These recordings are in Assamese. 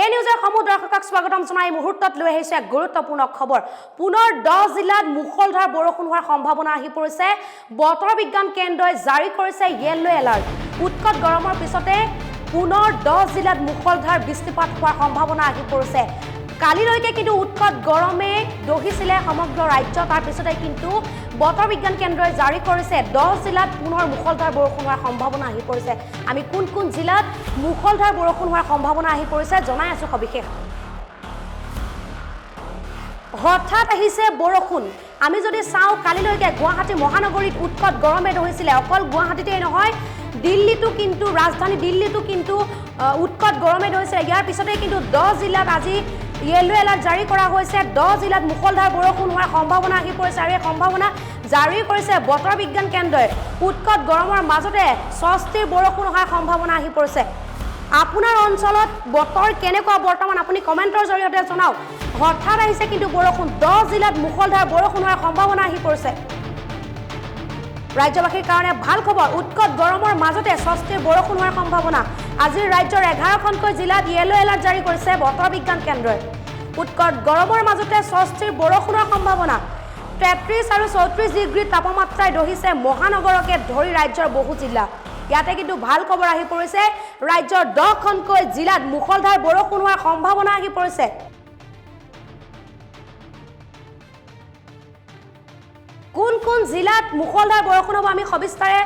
এই নিউজৰ সমূহ দৰ্শকক স্বাগতম জনাই মুহূৰ্তত লৈ আহিছে গুৰুত্বপূৰ্ণ খবৰ পুনৰ 10 জিলাত মুখলধাৰ বৰষুণ হোৱাৰ সম্ভাৱনা আহি পৰিছে বতৰ বিজ্ঞান কেন্দ্ৰই জাৰি কৰিছে ইয়েলো এলাৰ্ট উৎকট গৰমৰ পিছতে পুনৰ 10 জিলাত মুখলধাৰ বৃষ্টিপাত হোৱাৰ সম্ভাৱনা আহি পৰিছে কালিলৈকে কিন্তু উৎকট গৰমে দহিছিলে সমগ্ৰ ৰাজ্য তাৰ পিছতে কিন্তু বতৰ বিজ্ঞান কেন্দ্ৰই জাৰি কৰিছে 10 জিলাত পুনৰ মুখলধাৰ বৰষুণ হোৱাৰ সম্ভাৱনা আহি পৰিছে আমি কোন জিলাত মুখলধাৰ বৰষুণ হোৱাৰ সম্ভাৱনা আহি পৰিছে জনাই আছো সবিশেষ হঠাৎ আহিছে বৰষুণ আমি যদি চাও কালিলৈকে গুৱাহাটী মহানগৰীত উৎকট গৰমে দহিছিলে অকল গুৱাহাটীতেই নহয় দিল্লীতো কিন্তু ৰাজধানী দিল্লীতো কিন্তু উৎকট গৰমে দহিছে ইয়াৰ পিছতে কিন্তু 10 জিলাত আজি ইয়েলো এলাৰ্ট জাৰি কৰা হৈছে 10 জিলাত মুখলধাৰ বৰষুণ হোৱাৰ সম্ভাৱনা আহি পৰিছে আৰু এই সম্ভাৱনা জাৰি কৰিছে বতৰ বিজ্ঞান কেন্দ্ৰই উৎকট গৰমৰ মাজতে স্বস্তিৰ বৰষুণ হোৱাৰ সম্ভাৱনা আহি পৰিছে আপোনাৰ অঞ্চলত বতৰ কেনেকুৱা বৰ্তমান আপুনি কমেন্টৰ জৰিয়তে জনাওক হঠাৎ আহিছে কিন্তু বৰষুণ 10 জিলাত মুখলধাৰ বৰষুণ হোৱাৰ সম্ভাৱনা আহি পৰিছে ৰাজ্যবাসীৰ কাৰণে ভাল খবৰ উৎকট গৰমৰ মাজতে স্বস্তিৰ বৰষুণ হোৱাৰ সম্ভাৱনা আজি ৰাজ্যৰ 11খনকৈ জিলাত ইয়েলো এলাৰ্ট জাৰি কৰিছে বতৰ বিজ্ঞান কেন্দ্ৰই উৎকট গৰমৰ মাজতে স্বস্তিৰ বৰষুণৰ সম্ভাৱনা 33 আৰু 34 ডিগ্ৰী তাপমাত্ৰাই দহিছে মহানগৰকে ধৰি ৰাজ্যৰ বহু জিলা ইয়াতে কিন্তু ভাল খবৰ আহি পৰিছে ৰাজ্যৰ 10খনকৈ জিলাত মুখলধাৰ বৰষুণ হোৱাৰ সম্ভাৱনা আহি পৰিছে কোন জিলাত মুখলধাৰ বৰষুণ হ'ব আমি সবিস্তাৰে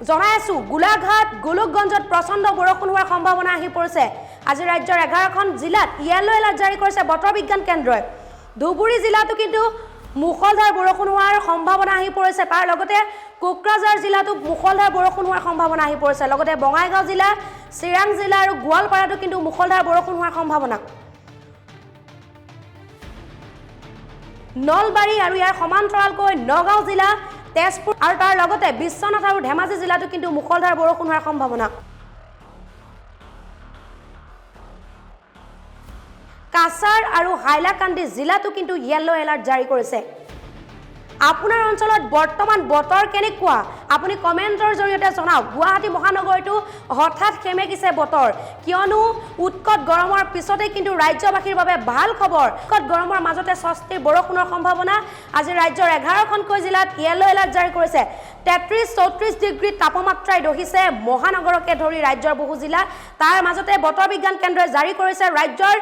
জনাই আছো গোলাঘাট গোলকগঞ্জত প্ৰচণ্ড বৰষুণ হোৱাৰ সম্ভাৱনা আহি পৰিছে আজি ৰাজ্যৰ 11খন জিলাত ইয়েলো এলাৰ্ট জাৰি কৰিছে বতৰ বিজ্ঞান কেন্দ্ৰই ধুবুৰী জিলাতো কিন্তু মুখলধাৰ বৰষুণ হোৱাৰ সম্ভাৱনা আহি পৰিছে তাৰ লগতে কোকৰাঝাৰ জিলাতো মুখলধাৰ বৰষুণ হোৱাৰ সম্ভাৱনা আহি পৰিছে লগতে বঙাইগাঁও জিলা চিৰাং জিলা আৰু গোৱালপাৰাতো কিন্তু মুখলধাৰ বৰষুণ হোৱাৰ সম্ভাৱনা নলবাৰী আৰু ইয়াৰ সমান্তৰালকৈ নগাঁও জিলা তেজপুৰ আৰু তাৰ লগতে বিশ্বনাথ আৰু ধেমাজি জিলাতো কিন্তু মুখলধাৰ বৰষুণ হোৱাৰ সম্ভাৱনা কাছাৰ আৰু হাইলাকান্দি জিলাতো কিন্তু ইয়েলো এলাৰ্ট জাৰি কৰিছে আপোনাৰ অঞ্চলত বৰ্তমান বতৰ কেনেকুৱা আপুনি কমেন্টৰ জৰিয়তে জনাওক গুৱাহাটী মহানগৰীতো হঠাৎ খেমেকিছে বতৰ কিয়নো উৎকট গৰমৰ পিছতে কিন্তু ৰাজ্যবাসীৰ বাবে ভাল খবৰ উৎকট গৰমৰ মাজতে স্বস্তিৰ বৰষুণৰ সম্ভাৱনা আজি ৰাজ্যৰ 11খনকৈ জিলাত ইয়েলো এলাৰ্ট জাৰি কৰিছে 33-34 ডিগ্ৰী তাপমাত্ৰাই দহিছে মহানগৰকে ধৰি ৰাজ্যৰ বহু জিলা তাৰ মাজতে বতৰ বিজ্ঞান কেন্দ্ৰই জাৰি কৰিছে ৰাজ্যৰ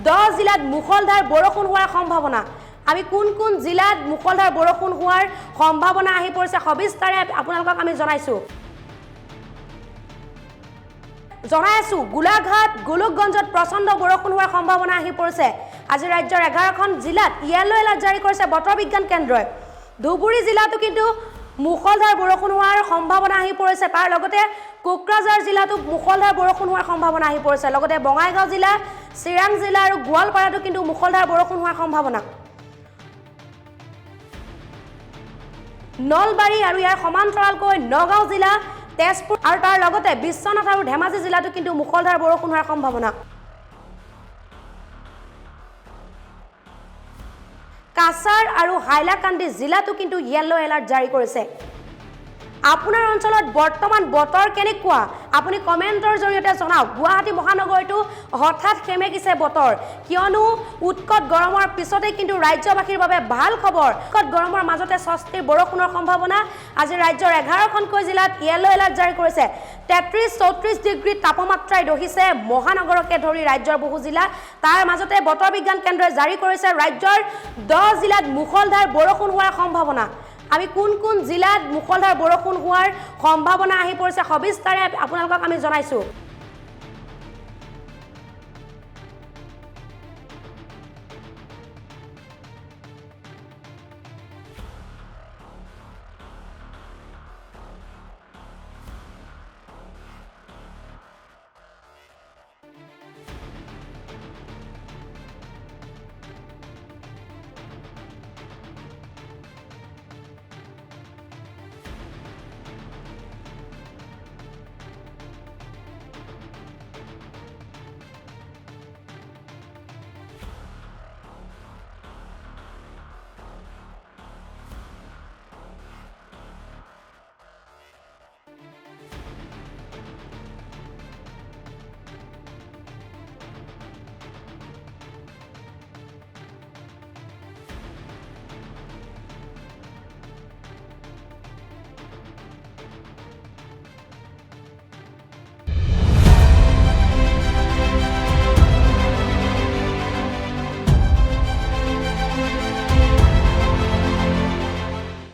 10 জিলাত মুখলধাৰ বৰষুণ হোৱাৰ সম্ভাৱনা আমি কোন জিলাত মুখলধাৰ বৰষুণ হোৱাৰ সম্ভাৱনা আহি পৰিছে সবিস্তাৰে আপোনালোকক আমি জনাই আছো গোলাঘাট গোলকগঞ্জত প্ৰচণ্ড বৰষুণ হোৱাৰ সম্ভাৱনা আহি পৰিছে আজি ৰাজ্যৰ 11খন জিলাত ইয়েলো এলাৰ্ট জাৰি কৰিছে বতৰ বিজ্ঞান কেন্দ্ৰই ধুবুৰী জিলাতো কিন্তু মুখলধাৰ বৰষুণ হোৱাৰ সম্ভাৱনা আহি পৰিছে তাৰ লগতে কোকৰাঝাৰ জিলাতো মুখলধাৰ বৰষুণ হোৱাৰ সম্ভাৱনা আহি পৰিছে লগতে বঙাইগাঁও জিলা চিৰাং জিলা আৰু গোৱালপাৰাতো কিন্তু মুখলধাৰ বৰষুণ হোৱাৰ সম্ভাৱনা নলবাৰী আৰু ইয়াৰ সমান্তৰালকৈ নগাঁও জিলা তেজপুৰ আৰু তাৰ লগতে বিশ্বনাথ আৰু ধেমাজি জিলাতো কিন্তু মুখলধাৰ বৰষুণ হোৱাৰ সম্ভাৱনা কাছাৰ আৰু হাইলাকান্দি জিলাতো কিন্তু ইয়েলো এলাৰ্ট জাৰি কৰিছে আপোনাৰ অঞ্চলত বৰ্তমান বতৰ কেনেকুৱা আপুনি কমেন্টৰ জৰিয়তে জনাওক গুৱাহাটী মহানগৰীতো হঠাৎ খেমেকিছে বতৰ কিয়নো উৎকট গৰমৰ পিছতে কিন্তু ৰাজ্যবাসীৰ বাবে ভাল খবৰ উৎকট গৰমৰ মাজতে স্বস্তিৰ বৰষুণৰ সম্ভাৱনা আজি ৰাজ্যৰ 11খনকৈ জিলাত ইয়েলো এলাৰ্ট জাৰি কৰিছে 33-34 ডিগ্ৰী তাপমাত্ৰাই দহিছে মহানগৰকে ধৰি ৰাজ্যৰ বহু জিলা তাৰ মাজতে বতৰ বিজ্ঞান কেন্দ্ৰই জাৰি কৰিছে ৰাজ্যৰ 10 জিলাত মুখলধাৰ বৰষুণ হোৱাৰ সম্ভাৱনা আমি কোন জিলাত মুখলধাৰ বৰষুণ হোৱাৰ সম্ভাৱনা আহি পৰিছে সবিস্তাৰে আপোনালোকক আমি জনাইছো